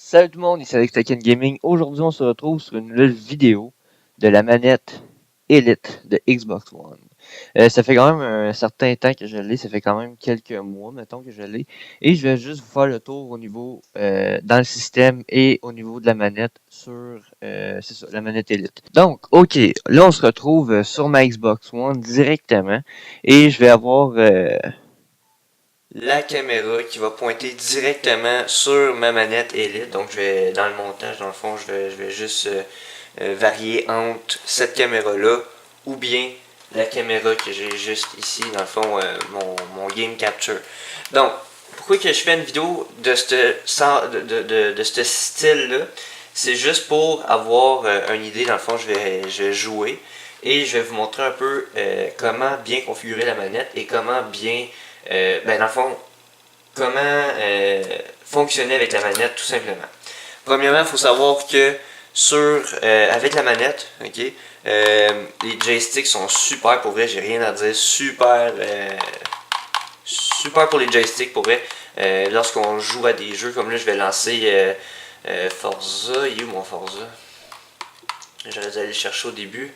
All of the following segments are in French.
Salut tout le monde, ici Alex Taken Gaming. Aujourd'hui, on se retrouve sur une nouvelle vidéo de la manette Elite de Xbox One. Ça fait quand même un certain temps que je l'ai, ça fait quand même quelques mois, mettons, que je l'ai. Et je vais juste vous faire le tour au niveau dans le système et au niveau de la manette sur c'est ça, la manette Elite. Donc, ok, là on se retrouve sur ma Xbox One directement et je vais avoir la caméra qui va pointer directement sur ma manette Elite. Donc je vais dans le montage, dans le fond, je vais juste varier entre cette caméra-là ou bien la caméra que j'ai juste ici, dans le fond, mon Game Capture. Donc, pourquoi que je fais une vidéo de ce style-là? C'est juste pour avoir une idée, dans le fond, je vais jouer et je vais vous montrer un peu comment bien configurer la manette et comment bien dans le fond, comment fonctionner avec la manette, tout simplement. Premièrement, il faut savoir que avec la manette, ok, les joysticks sont super, pour vrai, j'ai rien à dire, super pour les joysticks, pour vrai. Lorsqu'on joue à des jeux, comme là, je vais lancer Forza. Il est où mon Forza? J'aurais dû aller le chercher au début.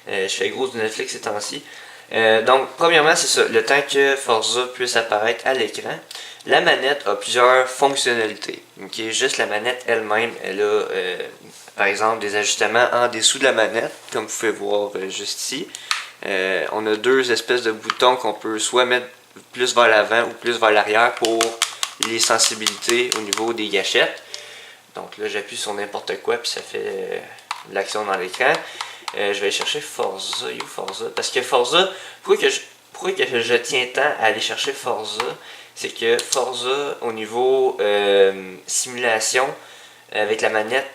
Je fais gros du Netflix ces temps-ci. Donc, premièrement, c'est ça. Le temps que Forza puisse apparaître à l'écran, la manette a plusieurs fonctionnalités. Okay? Juste la manette elle-même, elle a, par exemple, des ajustements en dessous de la manette, comme vous pouvez voir juste ici. On a deux espèces de boutons qu'on peut soit mettre plus vers l'avant ou plus vers l'arrière pour les sensibilités au niveau des gâchettes. Donc là, j'appuie sur n'importe quoi, puis ça fait l'action dans l'écran. Je vais aller chercher Forza. You Forza. Parce que Forza, pourquoi que je tiens tant à aller chercher Forza? C'est que Forza, au niveau simulation, avec la manette,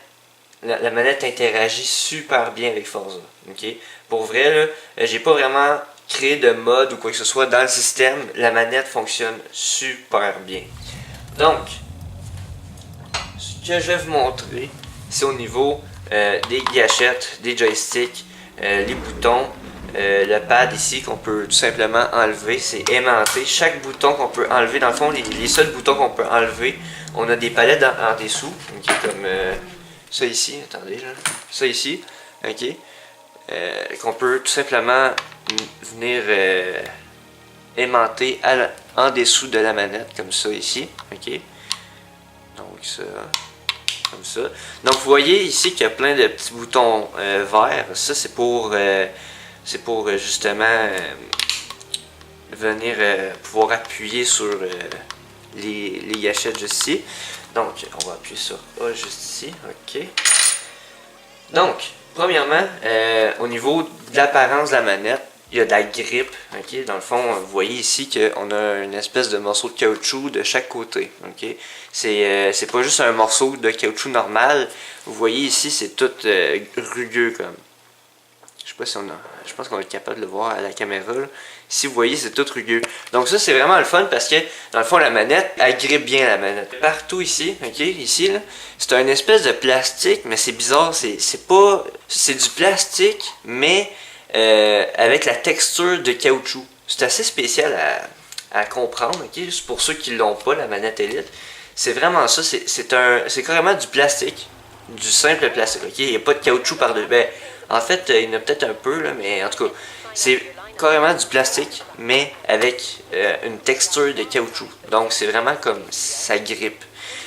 la manette interagit super bien avec Forza. Okay? Pour vrai, là, j'ai pas vraiment créé de mode ou quoi que ce soit dans le système. La manette fonctionne super bien. Donc, ce que je vais vous montrer, c'est au niveau des gâchettes, des joysticks, les boutons, le pad ici qu'on peut tout simplement enlever, c'est aimanté. Chaque bouton qu'on peut enlever, dans le fond, les seuls boutons qu'on peut enlever, on a des palettes en dessous, okay, comme ça ici, attendez, là, ça ici, ok, qu'on peut tout simplement venir aimanter en dessous de la manette, comme ça ici, ok. Donc ça, comme ça. Donc vous voyez ici qu'il y a plein de petits boutons verts. Ça c'est pour justement venir pouvoir appuyer sur les gâchettes juste ici. Donc on va appuyer sur A juste ici. Ok. Donc premièrement, au niveau de l'apparence de la manette, il y a de la grippe, ok. Dans le fond, vous voyez ici qu'on a une espèce de morceau de caoutchouc de chaque côté, ok. C'est pas juste un morceau de caoutchouc normal. Vous voyez ici, c'est tout rugueux comme. Je sais pas si je pense qu'on va être capable de le voir à la caméra. Là. Ici, vous voyez, c'est tout rugueux. Donc ça, c'est vraiment le fun parce que, dans le fond, la manette, elle grippe bien la manette. Partout ici, ok, ici, là, c'est un espèce de plastique, mais c'est bizarre, c'est pas... C'est du plastique, mais avec la texture de caoutchouc. C'est assez spécial à comprendre, ok, c'est pour ceux qui l'ont pas, la manette Elite. C'est vraiment ça, c'est carrément du plastique, du simple plastique, ok, il n'y a pas de caoutchouc par-dessus. Ben, en fait, il y en a peut-être un peu, là, mais en tout cas, c'est carrément du plastique, mais avec une texture de caoutchouc. Donc, c'est vraiment comme ça grippe.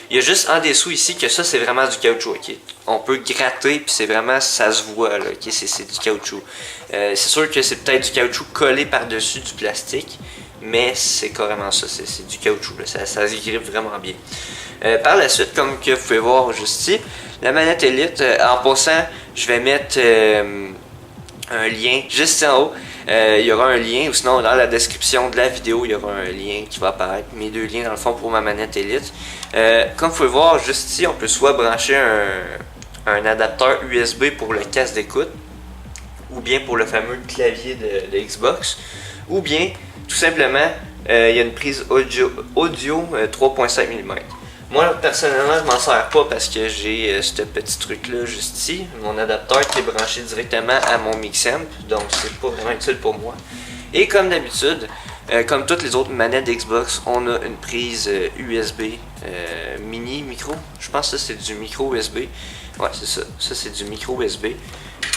Il y a juste en dessous ici que ça, c'est vraiment du caoutchouc, ok. On peut gratter, puis c'est vraiment, ça se voit, là, ok, c'est du caoutchouc. C'est sûr que c'est peut-être du caoutchouc collé par-dessus du plastique, mais c'est carrément ça, c'est du caoutchouc, là, ça se grippe vraiment bien. Par la suite, comme que vous pouvez voir juste ici, la manette Elite, en passant, je vais mettre un lien juste en haut. Il y aura un lien, ou sinon dans la description de la vidéo, il y aura un lien qui va apparaître. Mes deux liens dans le fond pour ma manette Elite. Comme vous pouvez voir juste ici, on peut soit brancher un adapteur USB pour le casque d'écoute, ou bien pour le fameux clavier de Xbox, ou bien tout simplement il y a une prise audio 3.5 mm. Moi personnellement je m'en sers pas parce que j'ai ce petit truc là juste ici, mon adapteur qui est branché directement à mon Mixamp, donc c'est pas vraiment utile pour moi. Et comme d'habitude, Comme toutes les autres manettes d'Xbox, on a une prise USB mini micro. Je pense que ça c'est du micro USB. Ouais, c'est ça. Ça c'est du micro USB.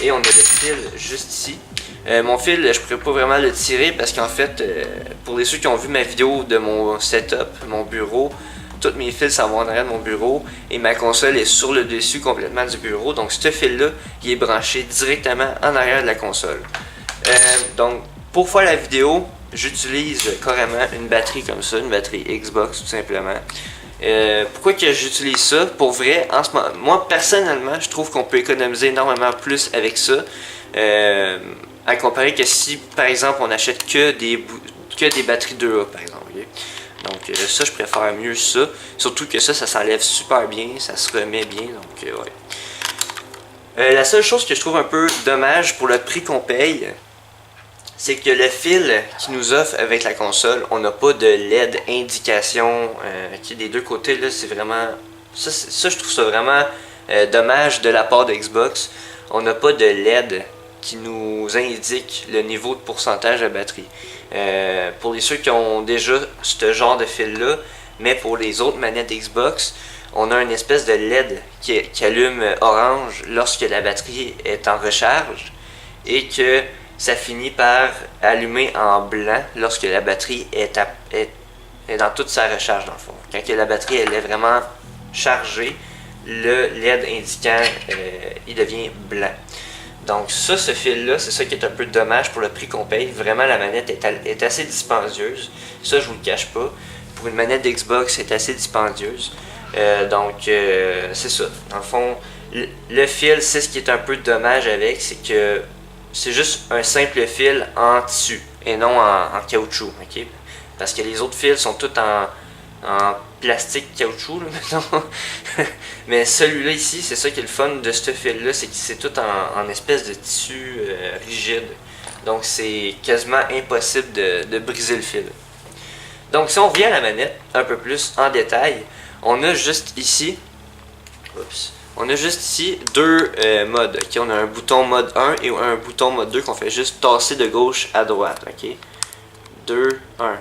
Et on a le fil juste ici. Mon fil, je pourrais pas vraiment le tirer parce qu'en fait, pour les ceux qui ont vu ma vidéo de mon setup, mon bureau, tous mes fils s'en vont en arrière de mon bureau et ma console est sur le dessus complètement du bureau. Donc ce fil-là, il est branché directement en arrière de la console. Donc pour faire la vidéo, j'utilise carrément une batterie comme ça, une batterie Xbox tout simplement. Pourquoi que j'utilise ça? Pour vrai, en ce moment, moi personnellement, je trouve qu'on peut économiser énormément plus avec ça. À comparer que si, par exemple, on achète que des batteries 2A, par exemple. Okay? Donc ça, je préfère mieux ça. Surtout que ça s'enlève super bien, ça se remet bien. Donc ouais. La seule chose que je trouve un peu dommage pour le prix qu'on paye, c'est que le fil qui nous offre avec la console, on n'a pas de LED indication qui des deux côtés. Là, c'est vraiment ça, je trouve ça vraiment dommage de la part de Xbox. On n'a pas de LED qui nous indique le niveau de pourcentage de batterie. Pour les ceux qui ont déjà ce genre de fil là, mais pour les autres manettes Xbox, on a une espèce de LED qui allume orange lorsque la batterie est en recharge et que ça finit par allumer en blanc lorsque la batterie est dans toute sa recharge dans le fond. Quand la batterie elle est vraiment chargée, le LED indiquant il devient blanc. Donc ça, ce fil-là, c'est ça qui est un peu dommage pour le prix qu'on paye. Vraiment, la manette est assez dispendieuse. Ça, je vous le cache pas. Pour une manette d'Xbox, c'est assez dispendieuse. Donc, c'est ça. Dans le fond, le fil, c'est ce qui est un peu dommage avec, c'est que c'est juste un simple fil en tissu et non en caoutchouc. Okay? Parce que les autres fils sont tous en plastique caoutchouc, là, mettons. Mais celui-là ici, c'est ça qui est le fun de ce fil-là, c'est que c'est tout en espèce de tissu rigide. Donc c'est quasiment impossible de briser le fil. Donc si on revient à la manette un peu plus en détail, on a juste ici, deux modes. Okay? On a un bouton mode 1 et un bouton mode 2 qu'on fait juste tasser de gauche à droite. Okay? 2, 1.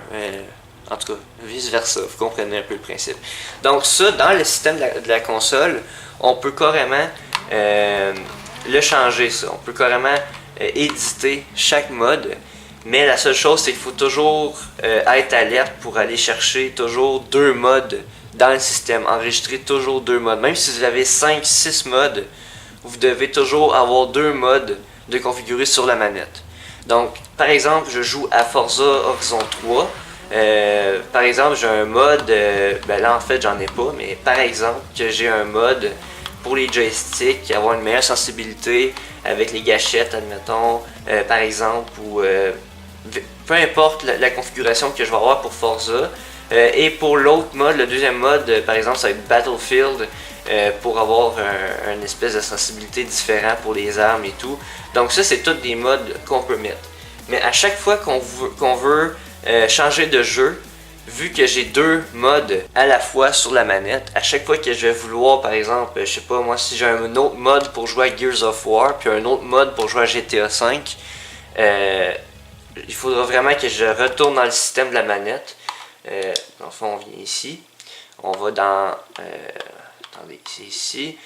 En tout cas, vice versa, vous comprenez un peu le principe. Donc ça, dans le système de la console, on peut carrément le changer ça. On peut carrément éditer chaque mode. Mais la seule chose, c'est qu'il faut toujours être alerte pour aller chercher toujours deux modes dans le système. Enregistrer toujours deux modes. Même si vous avez 5-6 modes, vous devez toujours avoir deux modes de configurer sur la manette. Donc, par exemple, je joue à Forza Horizon 3. Par exemple, j'ai un mode, ben là en fait j'en ai pas, mais par exemple que j'ai un mode pour les joysticks, avoir une meilleure sensibilité avec les gâchettes, admettons, par exemple, ou peu importe la configuration que je vais avoir pour Forza. Et pour l'autre mode, le deuxième mode, par exemple, ça va être Battlefield, pour avoir une espèce de sensibilité différente pour les armes et tout. Donc ça, c'est tous des modes qu'on peut mettre. Mais à chaque fois qu'on veut changer de jeu, vu que j'ai deux modes à la fois sur la manette, à chaque fois que je vais vouloir, par exemple, je sais pas moi, si j'ai un autre mode pour jouer à Gears of War, puis un autre mode pour jouer à GTA V, il faudra vraiment que je retourne dans le système de la manette. Dans le fond, on vient ici, on va dans, attendez, c'est ici,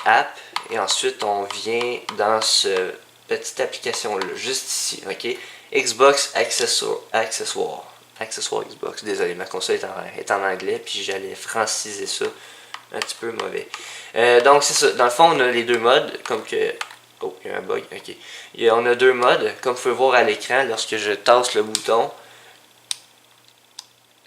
App, et ensuite on vient dans ce petite application là, juste ici, ok, Xbox Accessoire Xbox, désolé, ma console est en anglais, puis j'allais franciser ça, un petit peu mauvais. Donc c'est ça, dans le fond on a les deux modes, comme que, oh, il y a un bug, ok, on a deux modes, comme vous pouvez voir à l'écran, lorsque je tasse le bouton,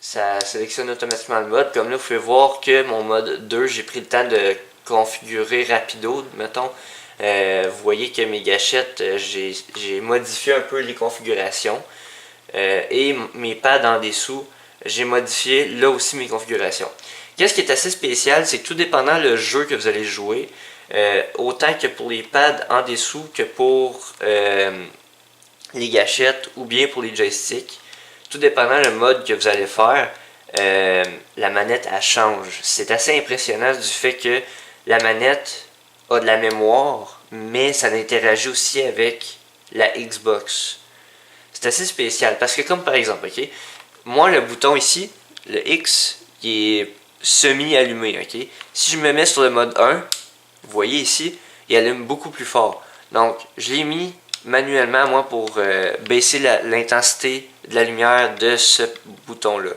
ça sélectionne automatiquement le mode. Comme là, vous pouvez voir que mon mode 2, j'ai pris le temps de configurer rapido, mettons. Vous voyez que mes gâchettes, j'ai modifié un peu les configurations. Et mes pads en dessous, j'ai modifié là aussi mes configurations. Qu'est-ce qui est assez spécial, c'est que tout dépendant le jeu que vous allez jouer, autant que pour les pads en dessous que pour les gâchettes ou bien pour les joysticks, tout dépendant le mode que vous allez faire, la manette elle change. C'est assez impressionnant du fait que la manette a de la mémoire, mais ça interagit aussi avec la Xbox. c'est assez spécial. Parce que comme par exemple, ok, moi le bouton ici, le X, il est semi-allumé, ok. Si je me mets sur le mode 1, vous voyez ici, il allume beaucoup plus fort. Donc, je l'ai mis manuellement, moi, pour baisser l'intensité de la lumière de ce bouton-là.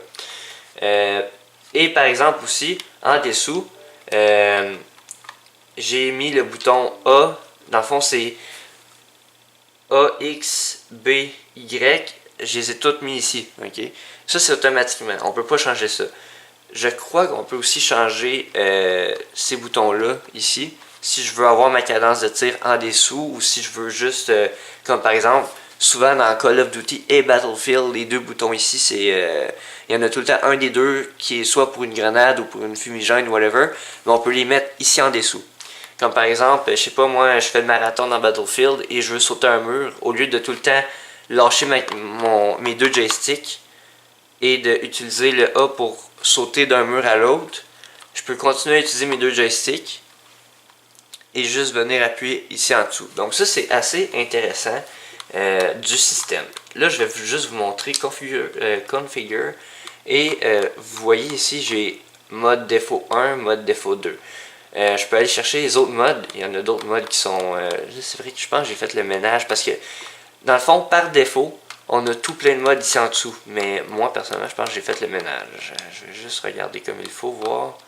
Et par exemple aussi, en dessous, j'ai mis le bouton A. Dans le fond, c'est A, X, B, Y. Je les ai toutes mis ici. Ok. Ça, c'est automatiquement. On ne peut pas changer ça. Je crois qu'on peut aussi changer ces boutons-là, ici. Si je veux avoir ma cadence de tir en dessous ou si je veux juste, comme par exemple, souvent dans Call of Duty et Battlefield, les deux boutons ici, c'est il y en a tout le temps un des deux qui est soit pour une grenade ou pour une fumigène ou whatever, mais on peut les mettre ici en dessous. Comme par exemple, je sais pas, moi, je fais le marathon dans Battlefield et je veux sauter un mur, au lieu de tout le temps lâcher mes deux joysticks et d'utiliser le A pour sauter d'un mur à l'autre, je peux continuer à utiliser mes deux joysticks et juste venir appuyer ici en dessous. Donc ça, c'est assez intéressant du système. Là, je vais juste vous montrer configure et vous voyez ici, j'ai mode défaut 1, mode défaut 2. Je peux aller chercher les autres modes. Il y en a d'autres modes qui sont... c'est vrai que je pense que j'ai fait le ménage parce que, dans le fond, par défaut, on a tout plein de modes ici en dessous. Mais moi, personnellement, je pense que j'ai fait le ménage. Je vais juste regarder comme il faut, voir.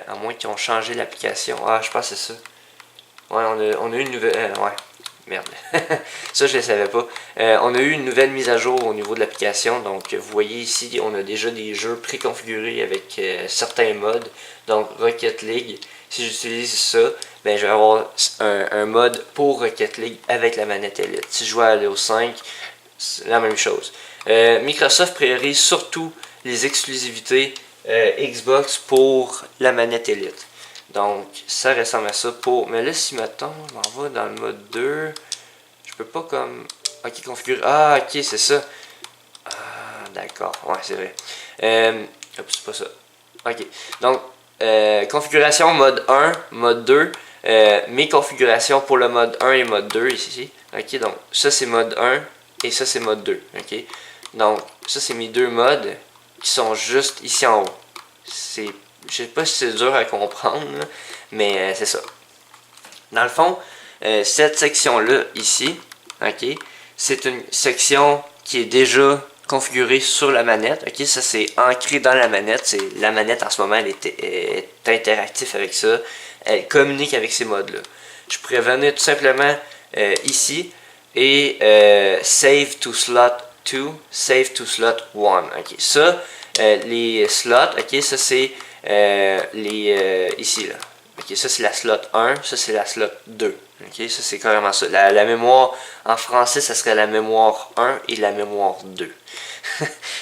À moins qu'ils ont changé l'application. Ah, je pense que c'est ça. Ouais, on a eu une nouvelle... ouais, merde. Ça, je ne le savais pas. On a eu une nouvelle mise à jour au niveau de l'application. Donc, vous voyez ici, on a déjà des jeux préconfigurés avec certains modes. Donc, Rocket League. Si j'utilise ça, ben, je vais avoir un mode pour Rocket League avec la manette Elite. Si je joue à Halo 5, c'est la même chose. Microsoft priorise surtout les exclusivités Xbox pour la manette Elite. Donc, ça ressemble à ça pour... Mais là, si mettons, je m'en vais dans le mode 2, je peux pas comme... Ok, configurer... Ah, ok, c'est ça. Ah, d'accord. Ouais, c'est vrai. C'est pas ça. Ok. Donc, configuration mode 1, mode 2. Mes configurations pour le mode 1 et mode 2 ici. Ok, donc, ça c'est mode 1 et ça c'est mode 2. Ok. Donc, ça c'est mes deux modes qui sont juste ici en haut. Je sais pas si c'est dur à comprendre, là, mais c'est ça. Dans le fond, cette section-là, ici, ok, c'est une section qui est déjà configurée sur la manette. Ok, ça c'est ancré dans la manette. La manette en ce moment, elle est interactive avec ça. Elle communique avec ces modes-là. Je pourrais venir tout simplement ici et save to slot 2, save to slot 1. Ok, ça, les slots, ok, ça c'est ici là. Ok, ça c'est la slot 1, ça c'est la slot 2. Ok, ça c'est carrément ça. La mémoire en français, ça serait la mémoire 1 et la mémoire 2.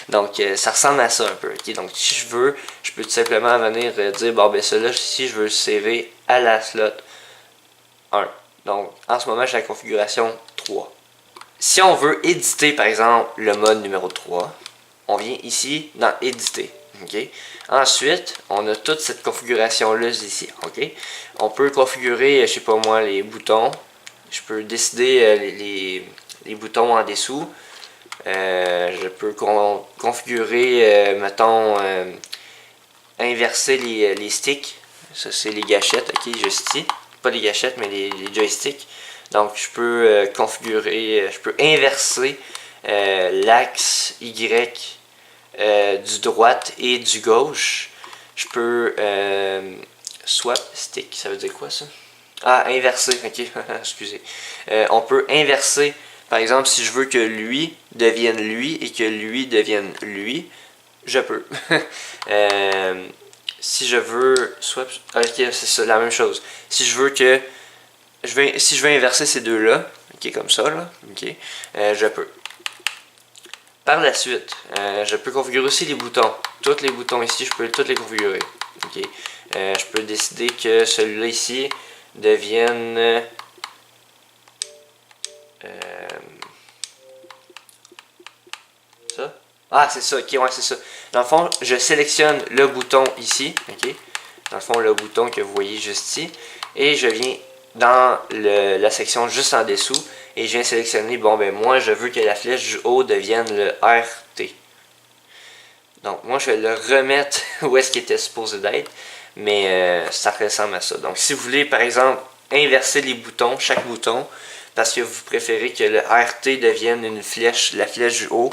Donc ça ressemble à ça un peu. Ok, donc si je veux, je peux tout simplement venir dire bon ben cela si je veux le saver à la slot 1. Donc en ce moment j'ai la configuration 3. Si on veut éditer par exemple le mode numéro 3, on vient ici dans éditer. Okay. Ensuite, on a toute cette configuration-là ici. Okay. On peut configurer, je sais pas moi, les boutons. Je peux décider les boutons en dessous. Je peux configurer, mettons, inverser les sticks. Ça, c'est les gâchettes, ok, ici. Pas les gâchettes, mais les joysticks. Donc, je peux configurer, je peux inverser l'axe Y du droite et du gauche. Je peux swap stick, ça veut dire quoi ça? Ah, inverser, ok, excusez. On peut inverser, par exemple, si je veux que lui devienne lui et que lui devienne lui, je peux. Si je veux swap, ok, c'est ça, la même chose. Si je veux que si je veux inverser ces deux-là, ok, comme ça, là, ok, je peux. Par la suite, je peux configurer aussi les boutons. Tous les boutons ici, je peux tous les configurer. Okay. Je peux décider que celui-là ici devienne ça. Ah, c'est ça, ok, ouais, c'est ça. Dans le fond, je sélectionne le bouton ici, ok. Dans le fond, le bouton que vous voyez juste ici. Et je viens dans la section juste en dessous et je viens sélectionner, bon ben moi je veux que la flèche du haut devienne le RT. Donc moi je vais le remettre où est-ce qu'il était supposé d'être, mais ça ressemble à ça. Donc si vous voulez par exemple inverser les boutons, chaque bouton, parce que vous préférez que le RT devienne une flèche, la flèche du haut,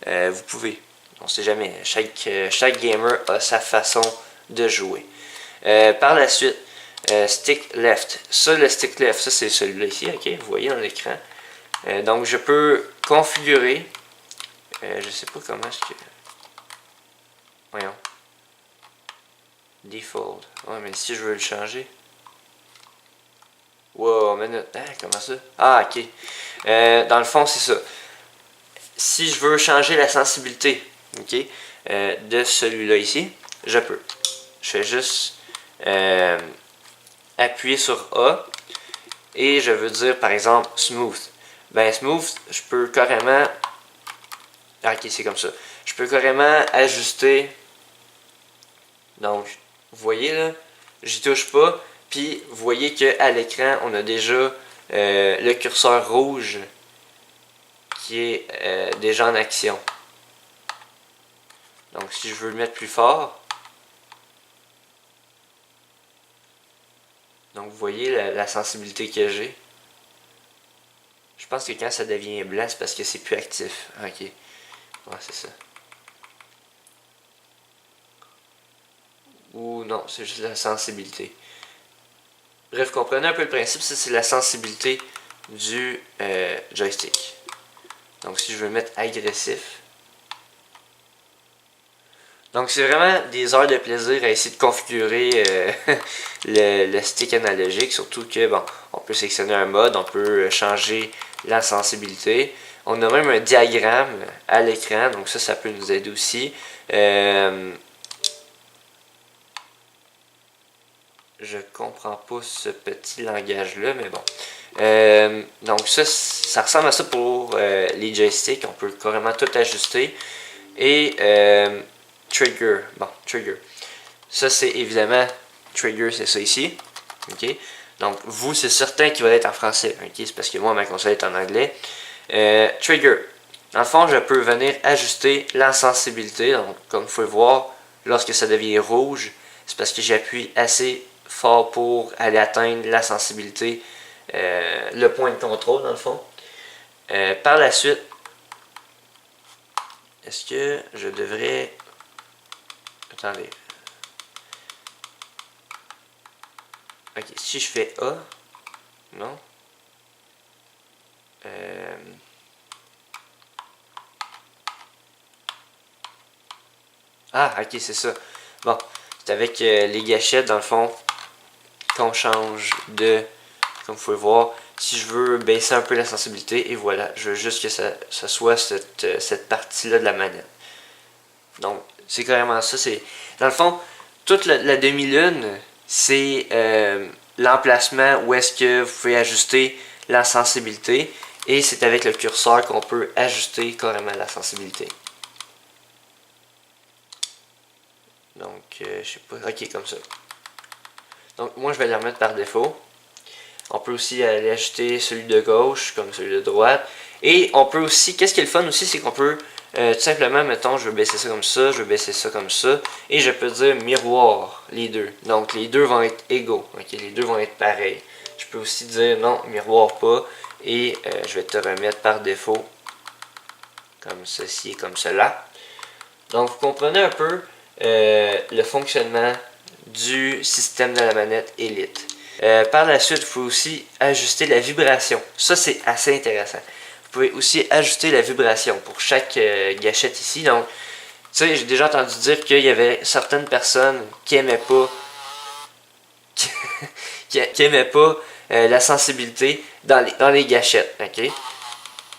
vous pouvez. On sait jamais, chaque gamer a sa façon de jouer. Par la suite, stick left. Ça, le stick left, ça c'est celui-là ici, ok? Vous voyez dans l'écran. Donc je peux configurer. Je sais pas comment est-ce que. Voyons. Default. Ouais, mais si je veux le changer. Wow, minute. Ah, comment ça? Ah, ok. Dans le fond, c'est ça. Si je veux changer la sensibilité, ok, de celui-là ici, je peux. Je fais juste appuyer sur A et je veux dire par exemple smooth. Ben smooth, je peux carrément. Ah, ok, c'est comme ça. Je peux carrément ajuster. Donc, vous voyez là, j'y touche pas. Puis, vous voyez qu'à l'écran, on a déjà le curseur rouge qui est déjà en action. Donc, si je veux le mettre plus fort, donc vous voyez la sensibilité que j'ai. Je pense que quand ça devient blanc, c'est parce que c'est plus actif. Ok, ouais, c'est ça. Ou non, c'est juste la sensibilité. Bref, comprenez un peu le principe, ça c'est la sensibilité du joystick. Donc si je veux mettre agressif. Donc c'est vraiment des heures de plaisir à essayer de configurer le stick analogique, surtout que bon, on peut sélectionner un mode, on peut changer la sensibilité. On a même un diagramme à l'écran, donc ça peut nous aider aussi. Je comprends pas ce petit langage-là, mais bon. Donc ça ressemble à ça pour les joysticks. On peut carrément tout ajuster. Et trigger. Bon, trigger. Ça, c'est évidemment trigger, c'est ça ici. OK? Donc, vous, c'est certain qu'il va être en français. OK? C'est parce que moi, ma console est en anglais. Trigger. Dans le fond, je peux venir ajuster la sensibilité. Donc, comme vous pouvez voir, lorsque ça devient rouge, c'est parce que j'appuie assez fort pour aller atteindre la sensibilité, le point de contrôle dans le fond. Par la suite, est-ce que je devrais... Attendez. Ok, si je fais A, non. Ah, ok, c'est ça. Bon, c'est avec les gâchettes, dans le fond, qu'on change de... Comme vous pouvez voir, si je veux baisser un peu la sensibilité, et voilà, je veux juste que ça soit cette partie-là de la manette. Donc, c'est carrément ça. Dans le fond, toute la demi-lune, c'est l'emplacement où est-ce que vous pouvez ajuster la sensibilité. Et c'est avec le curseur qu'on peut ajuster carrément la sensibilité. Donc, je sais pas. Ok, comme ça. Donc, moi, je vais les remettre par défaut. On peut aussi aller ajuster celui de gauche comme celui de droite. Et on peut aussi, qu'est-ce qui est le fun aussi, c'est qu'on peut tout simplement, mettons, je veux baisser ça comme ça, je veux baisser ça comme ça. Et je peux dire miroir, les deux. Donc les deux vont être égaux. Okay? Les deux vont être pareils. Je peux aussi dire non, miroir pas. Et je vais te remettre par défaut comme ceci et comme cela. Donc vous comprenez un peu le fonctionnement du système de la manette Elite. Par la suite, il faut aussi ajuster la vibration. Ça, c'est assez intéressant. Vous pouvez aussi ajuster la vibration pour chaque gâchette ici. Donc, tu sais, j'ai déjà entendu dire qu'il y avait certaines personnes qui aimaient pas qui aimaient pas la sensibilité dans les gâchettes. Ok?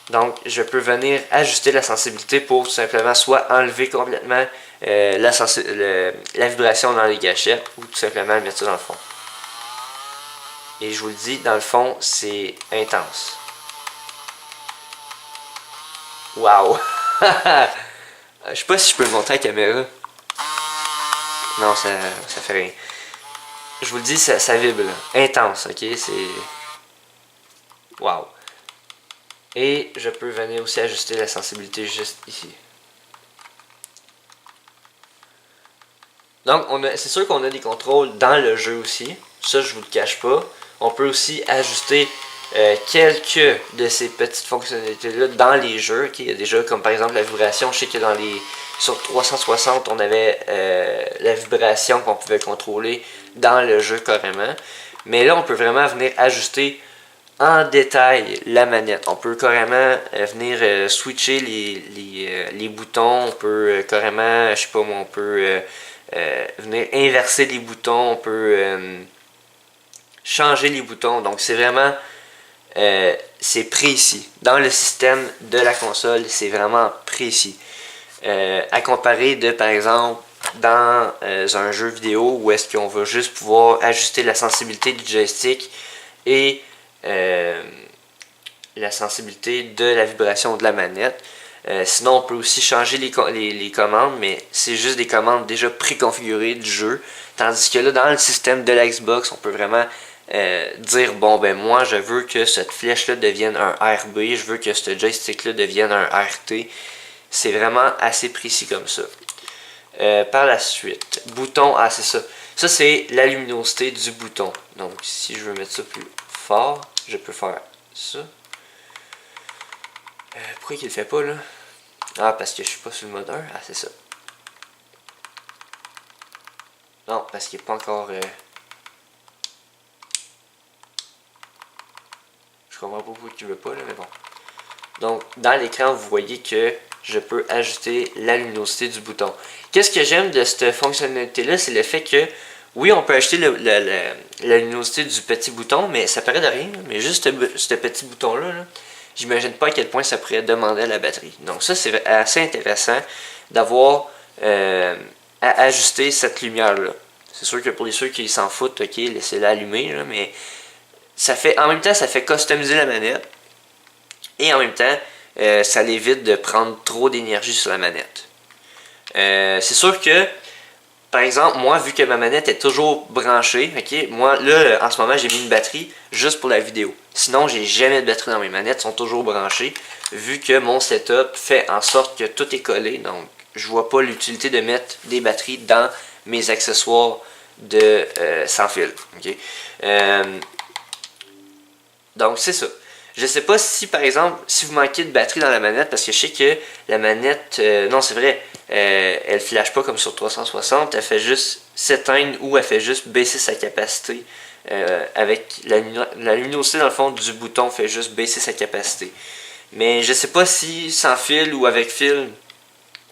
Donc, je peux venir ajuster la sensibilité pour tout simplement soit enlever complètement la vibration dans les gâchettes ou tout simplement le mettre ça dans le fond. Et je vous le dis, dans le fond, c'est intense. Waouh! Je sais pas si je peux le montrer à la caméra. Non, ça fait rien. je vous le dis, ça vibre, là. Intense, ok? C'est... Wow! Et je peux venir aussi ajuster la sensibilité juste ici. Donc, c'est sûr qu'on a des contrôles dans le jeu aussi. Ça, je vous le cache pas. On peut aussi ajuster quelques de ces petites fonctionnalités-là dans les jeux. Okay? Il y a des jeux comme par exemple la vibration. Je sais que sur 360, on avait la vibration qu'on pouvait contrôler dans le jeu carrément. Mais là, on peut vraiment venir ajuster en détail la manette. On peut carrément venir switcher les boutons. On peut carrément, je sais pas moi, on peut venir inverser les boutons. On peut changer les boutons. Donc c'est vraiment c'est précis. Dans le système de la console, c'est vraiment précis. À comparer de, par exemple, dans un jeu vidéo où est-ce qu'on va juste pouvoir ajuster la sensibilité du joystick et la sensibilité de la vibration de la manette. Sinon, on peut aussi changer les commandes, mais c'est juste des commandes déjà préconfigurées du jeu. Tandis que là, dans le système de la Xbox, on peut vraiment dire, bon, ben moi, je veux que cette flèche-là devienne un RB, je veux que ce joystick-là devienne un RT. C'est vraiment assez précis comme ça. Par la suite, bouton, ah c'est ça. Ça, c'est la luminosité du bouton. Donc, si je veux mettre ça plus fort, je peux faire ça. Pourquoi il le fait pas, là? Ah, parce que je suis pas sur le mode 1. Ah, c'est ça. Non, parce qu'il n'est pas encore... Je comprends pas pourquoi tu veux pas, là, mais bon. Donc, dans l'écran, vous voyez que je peux ajuster la luminosité du bouton. Qu'est-ce que j'aime de cette fonctionnalité-là, c'est le fait que, oui, on peut ajuster la luminosité du petit bouton, mais ça paraît de rien, mais juste ce petit bouton-là, j'imagine pas à quel point ça pourrait demander à la batterie. Donc ça, c'est assez intéressant d'avoir à ajuster cette lumière-là. C'est sûr que pour ceux qui s'en foutent, ok, laissez-la allumer, mais ça fait, en même temps, ça fait customiser la manette, et en même temps, ça l'évite de prendre trop d'énergie sur la manette. C'est sûr que, par exemple, moi, vu que ma manette est toujours branchée, ok, moi, là, en ce moment, j'ai mis une batterie juste pour la vidéo. Sinon, j'ai jamais de batterie dans mes manettes, sont toujours branchées, vu que mon setup fait en sorte que tout est collé. Donc, je vois pas l'utilité de mettre des batteries dans mes accessoires de sans fil. Okay? Donc, c'est ça. Je sais pas si, par exemple, si vous manquez de batterie dans la manette, parce que je sais que la manette, non, c'est vrai, elle flash pas comme sur 360, elle fait juste s'éteindre ou elle fait juste baisser sa capacité. Avec la luminosité, dans le fond, du bouton fait juste baisser sa capacité. Mais je sais pas si sans fil ou avec fil,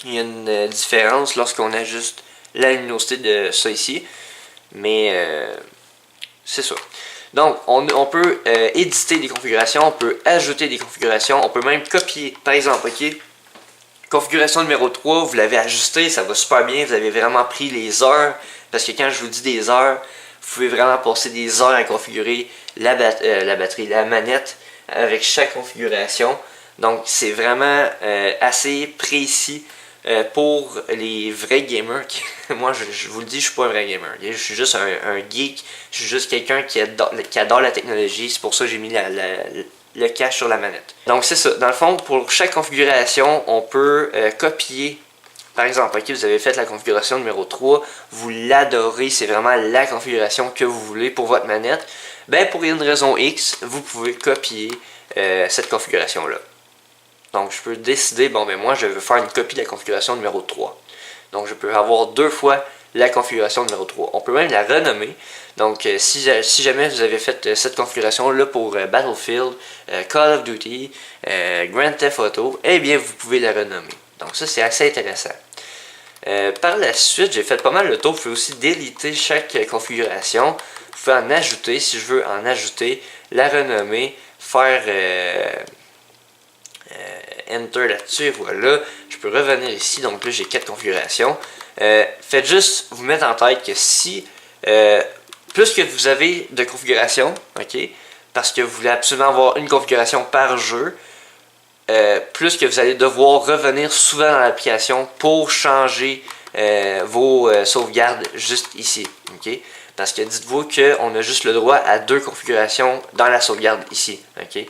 il y a une différence lorsqu'on ajuste la luminosité de ça ici. Mais c'est ça. Donc, on peut éditer des configurations, on peut ajouter des configurations, on peut même copier. Par exemple, ok, configuration numéro 3, vous l'avez ajusté, ça va super bien, vous avez vraiment pris les heures, parce que quand je vous dis des heures, vous pouvez vraiment passer des heures à configurer la batterie, la manette, avec chaque configuration. Donc, c'est vraiment assez précis pour les vrais gamers. Moi, je vous le dis, je suis pas un vrai gamer. Je suis juste un geek. Je suis juste quelqu'un qui adore la technologie. C'est pour ça que j'ai mis le cache sur la manette. Donc, c'est ça. Dans le fond, pour chaque configuration, on peut copier. Par exemple, ok, vous avez fait la configuration numéro 3. Vous l'adorez. C'est vraiment la configuration que vous voulez pour votre manette. Ben, pour une raison X, vous pouvez copier cette configuration-là. Donc, je peux décider, bon, ben moi, je veux faire une copie de la configuration numéro 3. Donc, je peux avoir 2 fois la configuration numéro 3. On peut même la renommer. Donc, si jamais vous avez fait cette configuration-là pour Battlefield, Call of Duty, Grand Theft Auto, eh bien, vous pouvez la renommer. Donc, ça, c'est assez intéressant. Par la suite, j'ai fait pas mal le tour. Vous pouvez aussi déliter chaque configuration. Vous pouvez en ajouter, si je veux en ajouter, la renommer, faire... Enter là-dessus, voilà, je peux revenir ici, donc là j'ai 4 configurations. Faites juste vous mettre en tête que si plus que vous avez de configurations, ok, parce que vous voulez absolument avoir une configuration par jeu, plus que vous allez devoir revenir souvent dans l'application pour changer vos sauvegardes juste ici. Okay? Parce que dites-vous qu'on a juste le droit à 2 configurations dans la sauvegarde ici. Okay?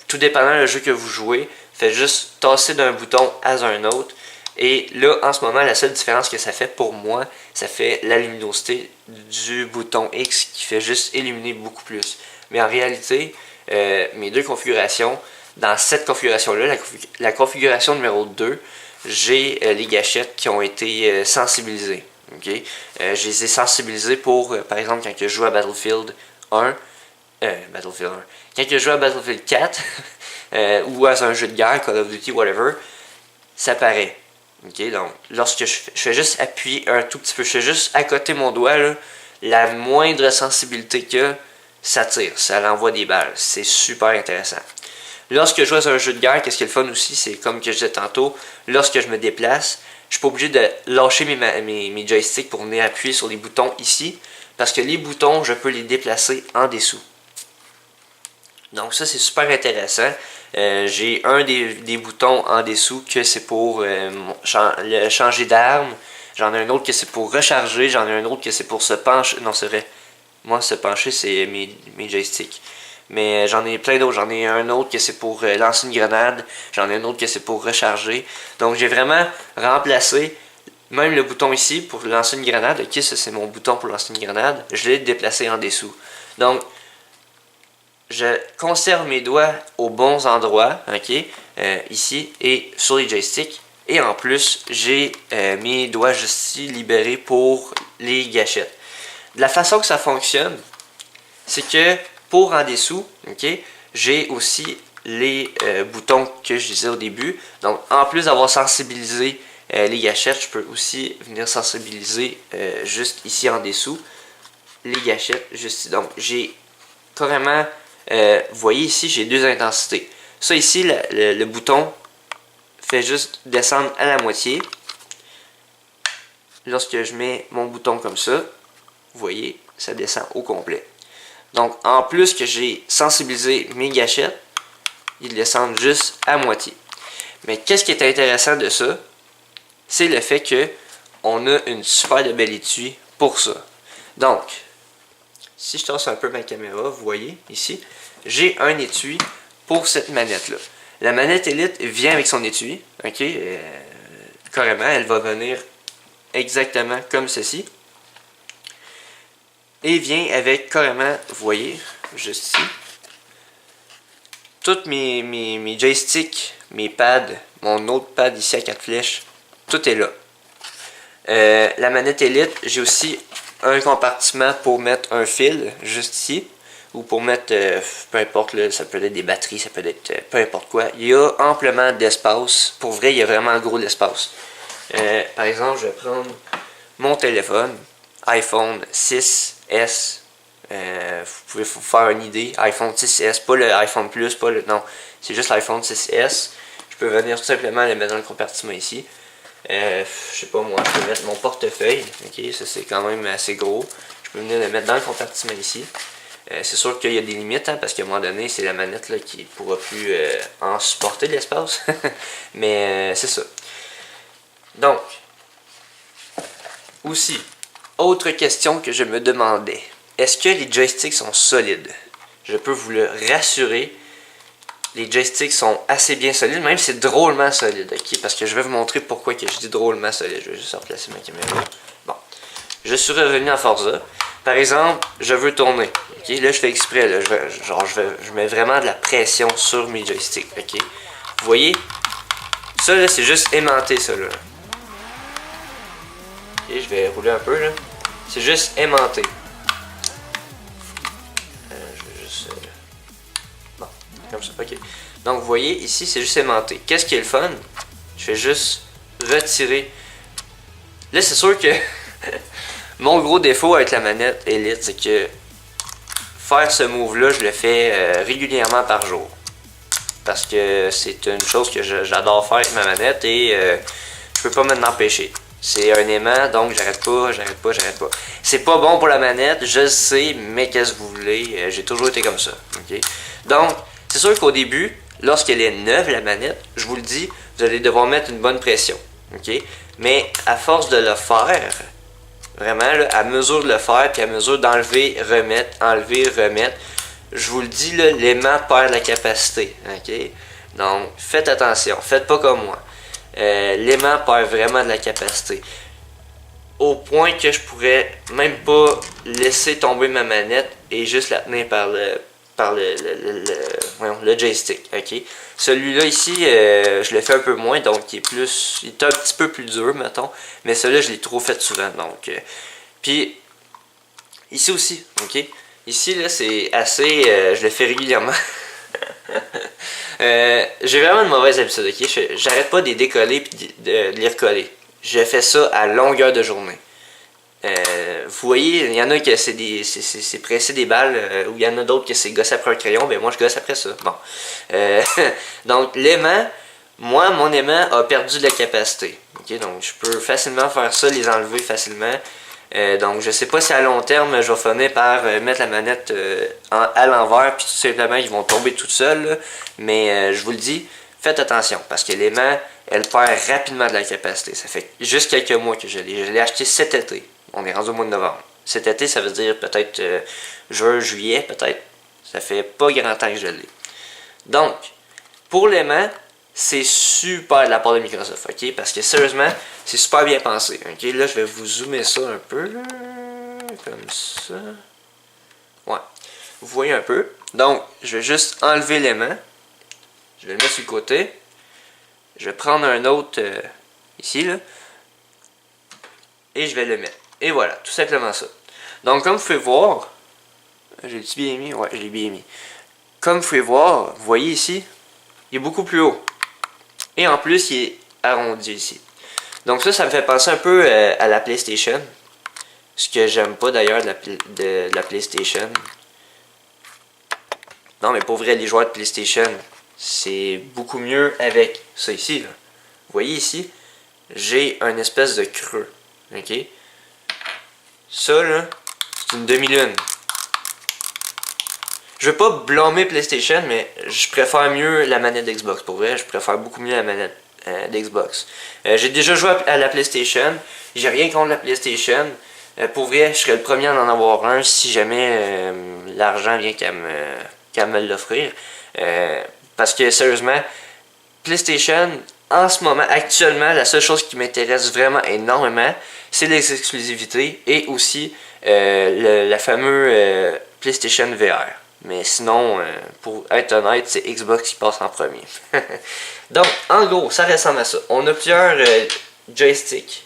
Tout dépendant du jeu que vous jouez, faites juste tasser d'un bouton à un autre. Et là, en ce moment, la seule différence que ça fait pour moi, ça fait la luminosité du bouton X qui fait juste illuminer beaucoup plus. Mais en réalité, mes 2 configurations, dans cette configuration-là, la configuration numéro 2, j'ai les gâchettes qui ont été sensibilisées. Okay? Je les ai sensibilisées pour, par exemple, quand je joue à Battlefield 1, quand je joue à Battlefield 4, ou à un jeu de guerre, Call of Duty, whatever, ça paraît. Okay? Donc, lorsque je fais juste appuyer un tout petit peu, je fais juste à côté mon doigt, là, la moindre sensibilité que ça tire, ça l'envoie des balles. C'est super intéressant. Lorsque je joue à un jeu de guerre, qu'est-ce qui est le fun aussi, c'est comme que je disais tantôt, lorsque je me déplace, je suis pas obligé de lâcher mes joysticks pour venir appuyer sur les boutons ici, parce que les boutons, je peux les déplacer en dessous. Donc ça, c'est super intéressant. J'ai un des boutons en dessous que c'est pour changer d'arme. J'en ai un autre que c'est pour recharger. J'en ai un autre que c'est pour se pencher. Non, c'est vrai. Moi, se pencher, c'est mes joysticks. Mais j'en ai plein d'autres. J'en ai un autre que c'est pour lancer une grenade. J'en ai un autre que c'est pour recharger. Donc j'ai vraiment remplacé même le bouton ici pour lancer une grenade. Ok, ça c'est mon bouton pour lancer une grenade. Je l'ai déplacé en dessous. Donc je conserve mes doigts aux bons endroits, ok, ici et sur les joysticks. Et en plus, j'ai mes doigts juste ici libérés pour les gâchettes. De la façon que ça fonctionne, c'est que pour en dessous, ok, j'ai aussi les boutons que je disais au début. Donc, en plus d'avoir sensibilisé les gâchettes, je peux aussi venir sensibiliser juste ici en dessous les gâchettes. Juste ici. Donc, j'ai carrément... vous voyez ici, j'ai 2 intensités. Ça ici, le bouton fait juste descendre à la moitié. Lorsque je mets mon bouton comme ça, vous voyez, ça descend au complet. Donc, en plus que j'ai sensibilisé mes gâchettes, ils descendent juste à moitié. Mais qu'est-ce qui est intéressant de ça? C'est le fait que on a une super de belle étui pour ça. Donc, si je tasse un peu ma caméra, vous voyez ici, j'ai un étui pour cette manette-là. La manette Elite vient avec son étui, ok, carrément, elle va venir exactement comme ceci. Et vient avec carrément, vous voyez, juste ici, tous mes joysticks, mes pads, mon autre pad ici à 4 flèches, tout est là. La manette Elite, j'ai aussi un compartiment pour mettre un fil, juste ici, ou pour mettre, peu importe, là, ça peut être des batteries, ça peut être peu importe quoi. Il y a amplement d'espace, pour vrai, il y a vraiment gros d'espace. Par exemple, je vais prendre mon téléphone, iPhone 6S, vous pouvez vous faire une idée, iPhone 6S, pas le iPhone Plus, pas le, non, c'est juste l'iPhone 6S. Je peux venir tout simplement le mettre dans le compartiment ici. Je sais pas moi, je peux mettre mon portefeuille, ok, ça c'est quand même assez gros. Je peux venir le mettre dans le compartiment ici. C'est sûr qu'il y a des limites, hein, parce qu'à un moment donné, c'est la manette là, qui ne pourra plus en supporter de l'espace. Mais c'est ça. Donc, aussi, autre question que je me demandais. Est-ce que les joysticks sont solides? Je peux vous le rassurer. Les joysticks sont assez bien solides, même si c'est drôlement solide, ok? Parce que je vais vous montrer pourquoi que je dis drôlement solide. Je vais juste replacer ma caméra. Bon. Je suis revenu à Forza. Par exemple, je veux tourner. Ok? Là, je fais exprès. Là. Je mets vraiment de la pression sur mes joysticks. Ok? Vous voyez? Ça, là, c'est juste aimanté, ça, là. Ok, je vais rouler un peu, là. C'est juste aimanté. Je vais juste... Bon, comme ça. Ok. Donc, vous voyez, ici, c'est juste aimanté. Qu'est-ce qui est le fun? Je vais juste retirer. Là, c'est sûr que... Mon gros défaut avec la manette Elite, c'est que faire ce move-là, je le fais régulièrement par jour. Parce que c'est une chose que j'adore faire avec ma manette et je peux pas m'en empêcher. C'est un aimant, donc j'arrête pas. C'est pas bon pour la manette, je le sais, mais qu'est-ce que vous voulez, j'ai toujours été comme ça. Okay? Donc, c'est sûr qu'au début, lorsqu'elle est neuve, la manette, je vous le dis, vous allez devoir mettre une bonne pression. Okay? Mais à force de le faire, vraiment, là, à mesure de le faire, puis à mesure d'enlever, remettre, enlever, remettre, je vous le dis, l'aimant perd la capacité. Ok? Donc, faites attention. Faites pas comme moi. L'aimant perd vraiment de la capacité. Au point que je pourrais même pas laisser tomber ma manette et juste la tenir par le joystick. Ok? Celui-là ici, je le fais un peu moins, donc il est un petit peu plus dur, mettons. Mais celui-là, je l'ai trop fait souvent. Donc, puis, ici aussi, ok? Ici, là, c'est assez... je le fais régulièrement. J'ai vraiment une mauvaise habitude, ok? J'arrête pas de les décoller et de les recoller. Je fais ça à longueur de journée. Vous voyez, il y en a que c'est presser des balles, ou il y en a d'autres que c'est gosser après un crayon, ben moi je gosse après ça. Bon. Donc l'aimant, moi mon aimant a perdu de la capacité. Okay? Donc je peux facilement faire ça, les enlever facilement. Donc je sais pas si à long terme je vais finir par mettre la manette à l'envers, puis tout simplement ils vont tomber tout seuls. Mais je vous le dis, faites attention, parce que l'aimant, elle perd rapidement de la capacité. Ça fait juste quelques mois que je l'ai. Je l'ai acheté cet été. On est rendu au mois de novembre. Cet été, ça veut dire peut-être juin, juillet, peut-être. Ça fait pas grand temps que je l'ai. Donc, pour l'aimant, c'est super de la part de Microsoft, ok? Parce que sérieusement, c'est super bien pensé. Ok, là, je vais vous zoomer ça un peu, là, comme ça. Ouais, vous voyez un peu. Donc, je vais juste enlever l'aimant. Je vais le mettre sur le côté. Je vais prendre un autre ici, là. Et je vais le mettre. Et voilà, tout simplement ça. Donc, comme vous pouvez voir, j'ai-tu bien mis? Ouais, je l'ai bien mis. Comme vous pouvez voir, vous voyez ici, il est beaucoup plus haut. Et en plus, il est arrondi ici. Donc ça me fait penser un peu à la PlayStation. Ce que j'aime pas d'ailleurs de la PlayStation. Non, mais pour vrai, les joueurs de PlayStation, c'est beaucoup mieux avec ça ici. Là. Vous voyez ici, j'ai un espèce de creux. Ok? Ça, là, c'est une demi-lune. Je veux pas blâmer PlayStation, mais je préfère mieux la manette d'Xbox. Pour vrai, je préfère beaucoup mieux la manette d'Xbox. J'ai déjà joué à la PlayStation. J'ai rien contre la PlayStation. Pour vrai, je serais le premier à en avoir un si jamais l'argent vient qu'à me l'offrir. Parce que sérieusement, PlayStation, en ce moment, actuellement, la seule chose qui m'intéresse vraiment énormément, c'est les exclusivités et aussi la fameuse PlayStation VR. Mais sinon, pour être honnête, c'est Xbox qui passe en premier. Donc, en gros, ça ressemble à ça. On a plusieurs joysticks.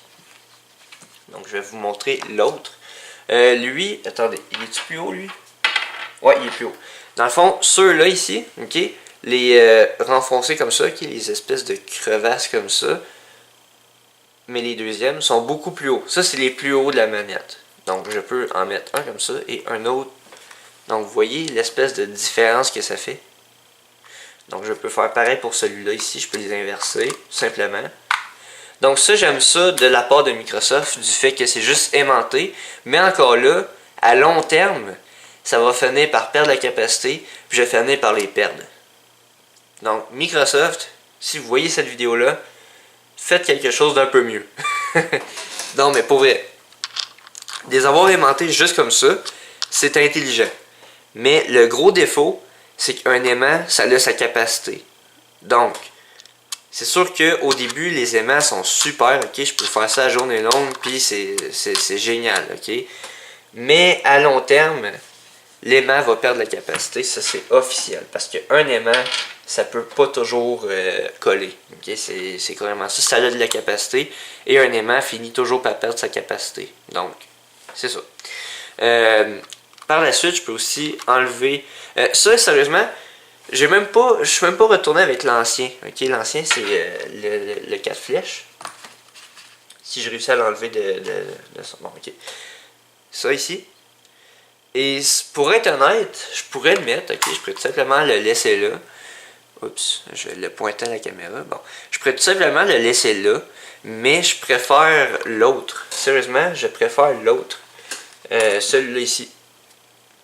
Donc, je vais vous montrer l'autre. Lui, attendez, il est-tu plus haut, lui? Ouais, il est plus haut. Dans le fond, ceux-là ici, ok, les renfoncés comme ça, ok, les espèces de crevasses comme ça. Mais les deuxièmes sont beaucoup plus hauts. Ça, c'est les plus hauts de la manette. Donc, je peux en mettre un comme ça et un autre. Donc, vous voyez l'espèce de différence que ça fait. Donc, je peux faire pareil pour celui-là ici. Je peux les inverser, tout simplement. Donc, ça, j'aime ça de la part de Microsoft, du fait que c'est juste aimanté. Mais encore là, à long terme, ça va finir par perdre la capacité, puis je vais finir par les perdre. Donc, Microsoft, si vous voyez cette vidéo-là, faites quelque chose d'un peu mieux. Non, mais pour vrai, les avoir aimantés juste comme ça, c'est intelligent. Mais le gros défaut, c'est qu'un aimant, ça a sa capacité. Donc, c'est sûr qu'au début, les aimants sont super, ok? Je peux faire ça à journée longue, puis c'est génial, ok? Mais à long terme, l'aimant va perdre la capacité, ça c'est officiel. Parce qu'un aimant, ça peut pas toujours coller, ok? C'est carrément ça. Ça a de la capacité, et un aimant finit toujours par perdre sa capacité. Donc, c'est ça. Par la suite, je peux aussi enlever... ça, sérieusement, je suis même pas retourné avec l'ancien. Ok, l'ancien, c'est le 4 flèches. Si je réussis à l'enlever de son... Bon, ok. Ça, ici. Et pour être honnête, je pourrais le mettre, ok? Je pourrais tout simplement le laisser là. Oups, je vais le pointer à la caméra. Bon, je pourrais tout simplement le laisser là. Mais je préfère l'autre. Sérieusement, je préfère l'autre. Celui-là ici.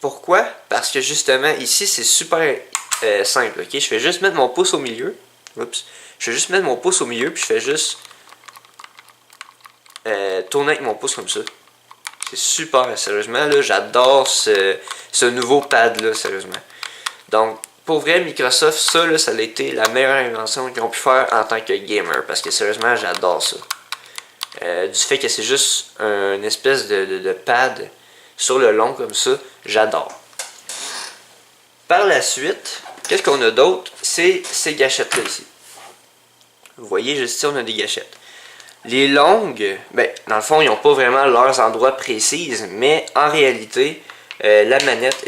Pourquoi? Parce que justement, ici, c'est super simple, ok? Je fais juste mettre mon pouce au milieu. Oups. Je fais juste mettre mon pouce au milieu, puis je fais juste tourner avec mon pouce comme ça. C'est super, sérieusement, là, j'adore ce nouveau pad là, sérieusement. Donc, pour vrai, Microsoft, ça, là, ça a été la meilleure invention qu'ils ont pu faire en tant que gamer, parce que sérieusement, j'adore ça. Du fait que c'est juste une espèce de pad sur le long comme ça, j'adore. Par la suite, qu'est-ce qu'on a d'autre? C'est ces gâchettes-là ici. Vous voyez, juste ici, on a des gâchettes. Les longues, ben, dans le fond, ils n'ont pas vraiment leurs endroits précis, mais en réalité, la manette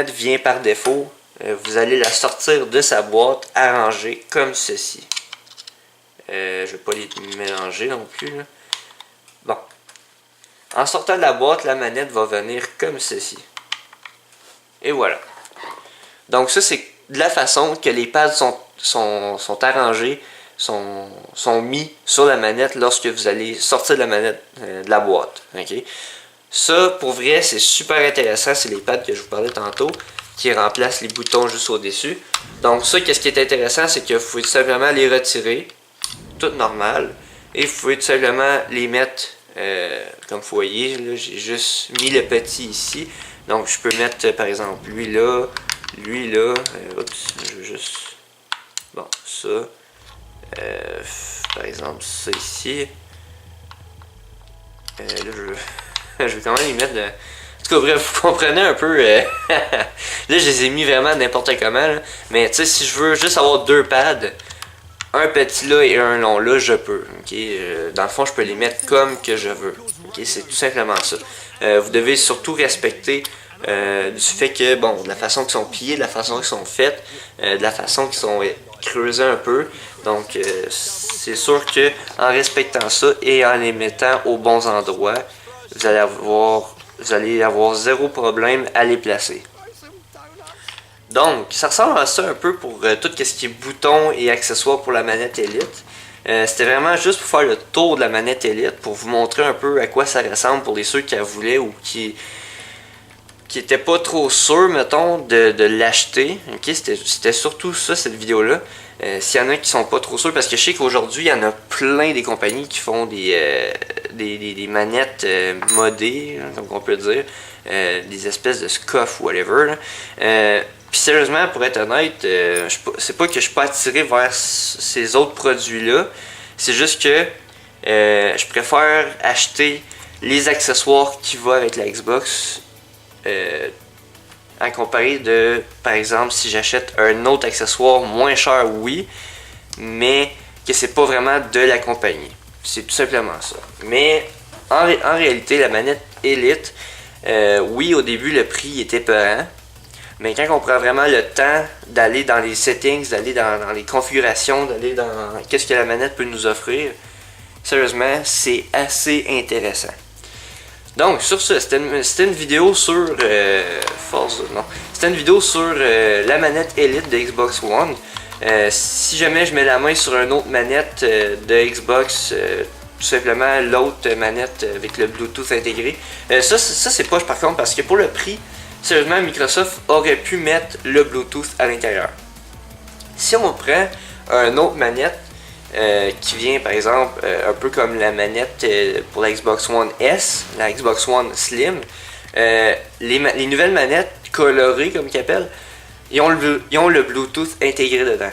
vient par défaut. Vous allez la sortir de sa boîte, arrangée comme ceci. Je ne vais pas les mélanger non plus, là. Bon. En sortant de la boîte, la manette va venir comme ceci. Et voilà. Donc ça, c'est de la façon que les pads sont arrangés, sont mis sur la manette lorsque vous allez sortir de la manette de la boîte. Okay? Ça, pour vrai, c'est super intéressant. C'est les pads que je vous parlais tantôt qui remplacent les boutons juste au-dessus. Donc ça, qu'est-ce qui est intéressant, c'est que vous pouvez tout simplement les retirer, tout normal, et vous pouvez tout simplement les mettre comme vous voyez. J'ai juste mis le petit ici. Donc je peux mettre par exemple lui là, oups, je veux juste, bon, ça, par exemple ça ici, là je vais quand même y mettre, en tout cas bref, vous comprenez un peu, là je les ai mis vraiment n'importe comment, là. Mais tu sais, si je veux juste avoir deux pads, un petit là et un long là, je peux, ok, dans le fond je peux les mettre comme que je veux, ok, c'est tout simplement ça. Vous devez surtout respecter du fait que, bon, de la façon qu'ils sont pliés, de la façon qu'ils sont faites, de la façon qu'ils sont creusés un peu. Donc, c'est sûr que en respectant ça et en les mettant aux bons endroits, vous allez avoir zéro problème à les placer. Donc, ça ressemble à ça un peu pour tout ce qui est boutons et accessoires pour la manette Elite. C'était vraiment juste pour faire le tour de la manette Elite, pour vous montrer un peu à quoi ça ressemble pour les ceux qui la voulaient ou qui était pas trop sûr, mettons, de l'acheter. Okay? C'était surtout ça, cette vidéo-là. S'il y en a qui sont pas trop sûrs, parce que je sais qu'aujourd'hui, il y en a plein des compagnies qui font des manettes modées, comme on peut dire, des espèces de SCUF ou whatever. Puis sérieusement, pour être honnête, c'est pas que je suis pas attiré vers ces autres produits-là. C'est juste que je préfère acheter les accessoires qui vont avec la Xbox. À comparer de, par exemple, si j'achète un autre accessoire moins cher, oui, mais que c'est pas vraiment de la compagnie. C'est tout simplement ça. Mais en réalité, la manette Elite, oui, au début, le prix était peurant, mais quand on prend vraiment le temps d'aller dans les settings, d'aller dans les configurations, d'aller dans qu'est-ce que la manette peut nous offrir, sérieusement, c'est assez intéressant. Donc, sur ce, c'était une vidéo sur c'était une vidéo sur la manette Elite de Xbox One. Si jamais je mets la main sur une autre manette de Xbox, tout simplement l'autre manette avec le Bluetooth intégré, ça c'est poche par contre, parce que pour le prix, sérieusement, Microsoft aurait pu mettre le Bluetooth à l'intérieur. Si on prend une autre manette, qui vient par exemple un peu comme la manette pour la Xbox One S, la Xbox One Slim, les nouvelles manettes colorées comme qu'ils appellent, ils ont le Bluetooth intégré dedans.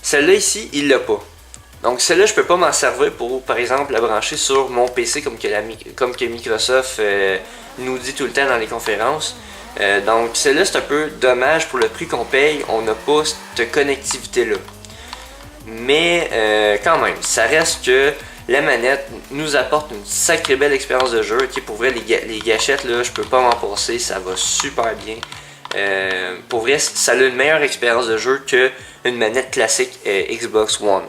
Celle-là ici, il l'a pas. Donc celle-là, je peux pas m'en servir pour par exemple la brancher sur mon PC comme que Microsoft nous dit tout le temps dans les conférences. Donc celle-là, c'est un peu dommage pour le prix qu'on paye, on n'a pas cette connectivité-là. Mais quand même, ça reste que la manette nous apporte une sacrée belle expérience de jeu. Okay, pour vrai, les gâchettes, là, je peux pas m'en passer, ça va super bien. Pour vrai, ça a une meilleure expérience de jeu qu'une manette classique Xbox One.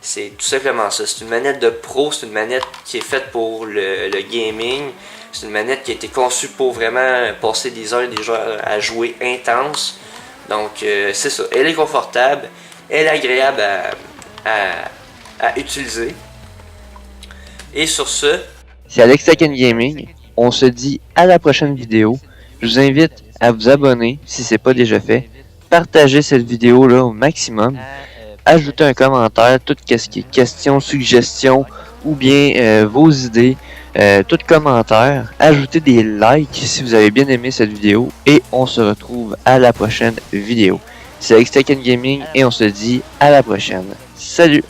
C'est tout simplement ça. C'est une manette de pro, c'est une manette qui est faite pour le gaming. C'est une manette qui a été conçue pour vraiment passer des heures et des heures à jouer intense. Donc c'est ça, elle est confortable. Elle est agréable à utiliser. Et sur ce, c'est Alex Tech & Gaming. On se dit à la prochaine vidéo. Je vous invite à vous abonner si ce n'est pas déjà fait. Partagez cette vidéo là au maximum. Ajoutez un commentaire, tout ce qui est questions, suggestions ou bien vos idées, tout commentaire, ajoutez des likes si vous avez bien aimé cette vidéo et on se retrouve à la prochaine vidéo. C'est Xtech Gaming et on se dit à la prochaine. Salut!